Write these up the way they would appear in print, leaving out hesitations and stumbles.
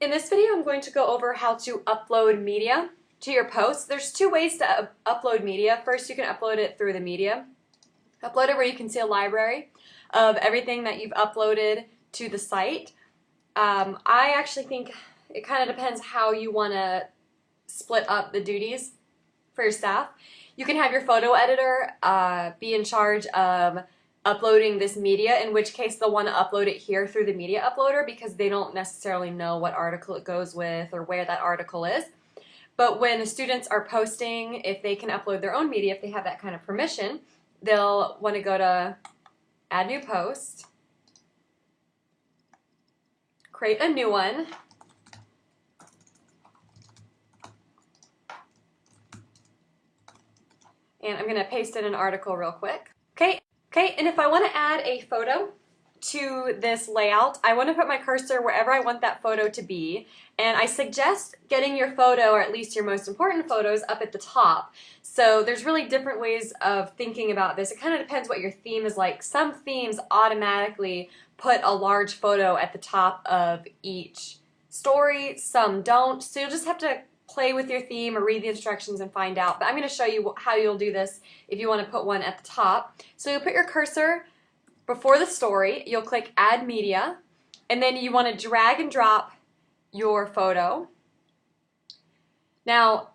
In this video, I'm going to go over how to upload media to your posts. There's two ways to upload media. First, you can upload it through the media. Upload it where you can see a library of everything that you've uploaded to the site. I actually think it kind of depends how you want to split up the duties for your staff. You can have your photo editor be in charge of uploading this media, in which case they'll want to upload it here through the media uploader because they don't necessarily know what article it goes with or where that article is. But when students are posting, if they can upload their own media, if they have that kind of permission, they'll want to go to Add New Post, create a new one, and I'm going to paste in an article real quick. Okay, and if I want to add a photo to this layout, I want to put my cursor wherever I want that photo to be, and I suggest getting your photo, or at least your most important photos, up at the top. So there's really different ways of thinking about this. It kind of depends what your theme is like. Some themes automatically put a large photo at the top of each story, some don't, so you'll just have to play with your theme or read the instructions and find out. But I'm going to show you how you'll do this if you want to put one at the top. So you'll put your cursor before the story, you'll click Add Media, and then you want to drag and drop your photo. Now,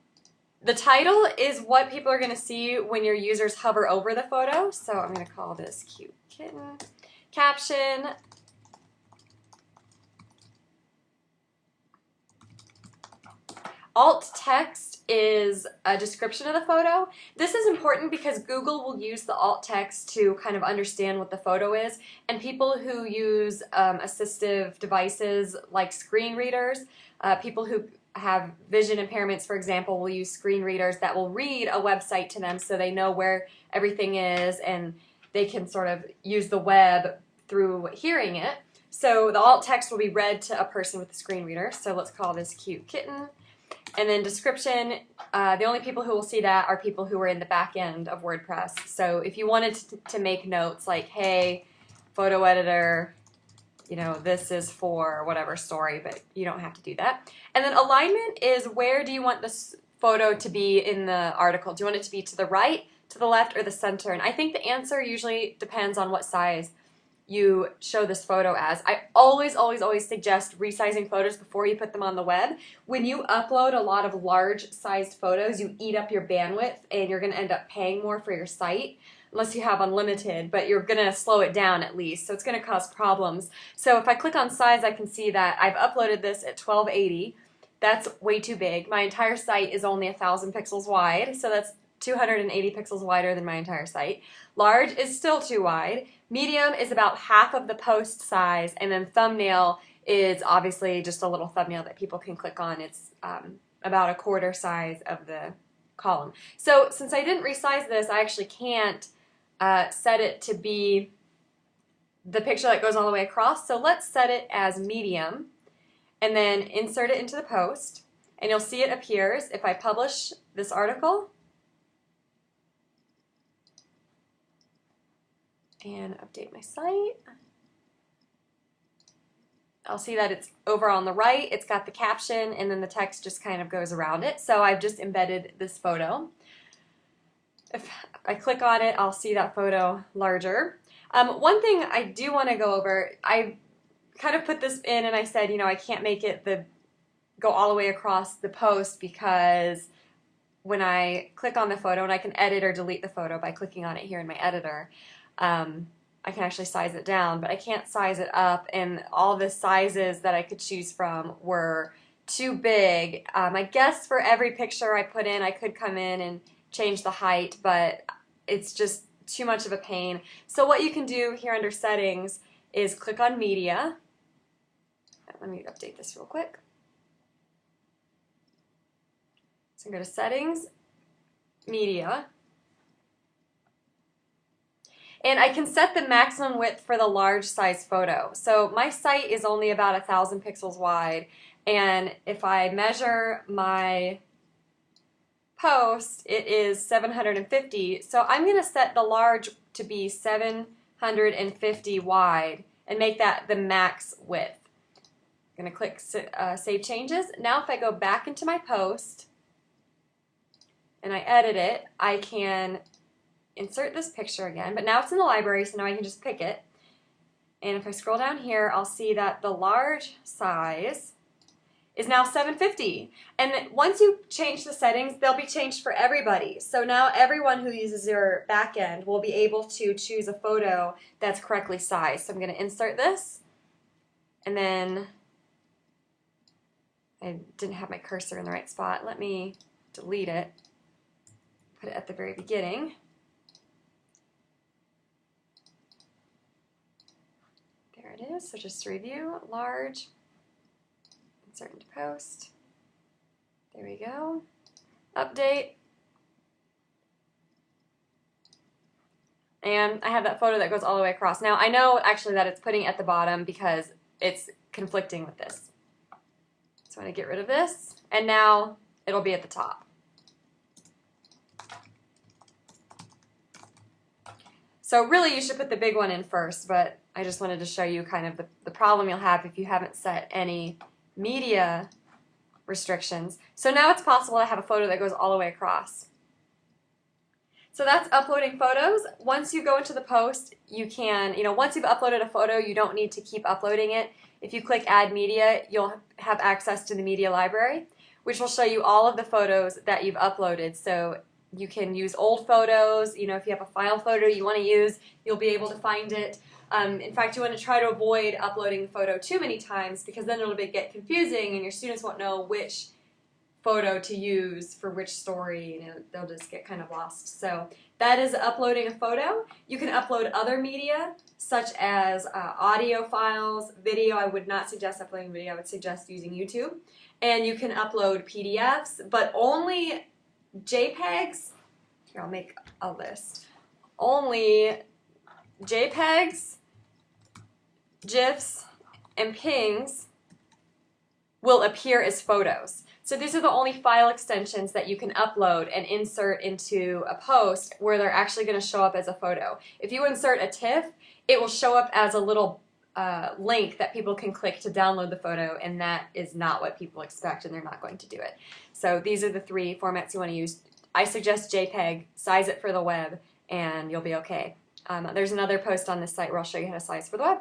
the title is what people are going to see when your users hover over the photo. So I'm going to call this Cute Kitten. Caption, alt text is a description of the photo. This is important because Google will use the alt text to kind of understand what the photo is, and people who use assistive devices like screen readers, people who have vision impairments, for example, will use screen readers that will read a website to them so they know where everything is and they can sort of use the web through hearing it. So the alt text will be read to a person with a screen reader. So let's call this Cute Kitten. And then description, the only people who will see that are people who are in the back end of WordPress. So if you wanted to make notes like, hey, photo editor, you know, this is for whatever story, but you don't have to do that. And then alignment is where do you want this photo to be in the article? Do you want it to be to the right, to the left, or the center? And I think the answer usually depends on what size you show this photo as. I always suggest resizing photos before you put them on the web. When you upload a lot of large sized photos, you eat up your bandwidth and you're going to end up paying more for your site, unless you have unlimited, but you're going to slow it down at least, so it's going to cause problems. So if I click on size, I can see that I've uploaded this at 1280. That's way too big. My entire site is only 1,000 pixels wide, so that's 280 pixels wider than my entire site. Large is still too wide. Medium is about half of the post size, and then thumbnail is obviously just a little thumbnail that people can click on. It's about a quarter size of the column. So since I didn't resize this, I actually can't set it to be the picture that goes all the way across. So let's set it as medium and then insert it into the post, and you'll see it appears if I publish this article and update my site. I'll see that it's over on the right. It's got the caption, and then the text just kind of goes around it. So I've just embedded this photo. If I click on it, I'll see that photo larger. One thing I do want to go over, I kind of put this in and I said, you know, I can't make it go all the way across the post because when I click on the photo, and I can edit or delete the photo by clicking on it here in my editor, I can actually size it down, but I can't size it up, and all the sizes that I could choose from were too big. I guess for every picture I put in, I could come in and change the height, but it's just too much of a pain. So what you can do here under settings is click on media. Let me update this real quick. So go to settings, media. And I can set the maximum width for the large size photo. So my site is only about 1,000 pixels wide, and if I measure my post, it is 750. So I'm going to set the large to be 750 wide and make that the max width. I'm going to click Save Changes. Now if I go back into my post and I edit it, I can insert this picture again, but now it's in the library, so now I can just pick it. And if I scroll down here, I'll see that the large size is now 750. And once you change the settings, they'll be changed for everybody. So now everyone who uses your backend will be able to choose a photo that's correctly sized. So I'm going to insert this, and then I didn't have my cursor in the right spot. Let me delete it, put it at the very beginning. There it is. So just to review, large, insert into post. There we go. Update. And I have that photo that goes all the way across. Now I know actually that it's putting it at the bottom because it's conflicting with this. So I'm going to get rid of this, and now it'll be at the top. So really you should put the big one in first, but I just wanted to show you kind of the problem you'll have if you haven't set any media restrictions. So now it's possible to have a photo that goes all the way across. So that's uploading photos. Once you go into the post, you can, once you've uploaded a photo, you don't need to keep uploading it. If you click Add Media, you'll have access to the media library, which will show you all of the photos that you've uploaded. So you can use old photos. If you have a file photo you want to use, you'll be able to find it. In fact, you want to try to avoid uploading the photo too many times, because then it'll get confusing and your students won't know which photo to use for which story. They'll just get kind of lost. So that is uploading a photo. You can upload other media, such as audio files, video. I would not suggest uploading video. I would suggest using YouTube. And you can upload PDFs, but only JPEGs. Here, I'll make a list. Only JPEGs, GIFs, and PNGs will appear as photos. So these are the only file extensions that you can upload and insert into a post where they're actually going to show up as a photo. If you insert a TIFF, it will show up as a little link that people can click to download the photo, and that is not what people expect, and they're not going to do it. So these are the three formats you want to use. I suggest JPEG, size it for the web, and you'll be okay. There's another post on this site where I'll show you how to size for the web.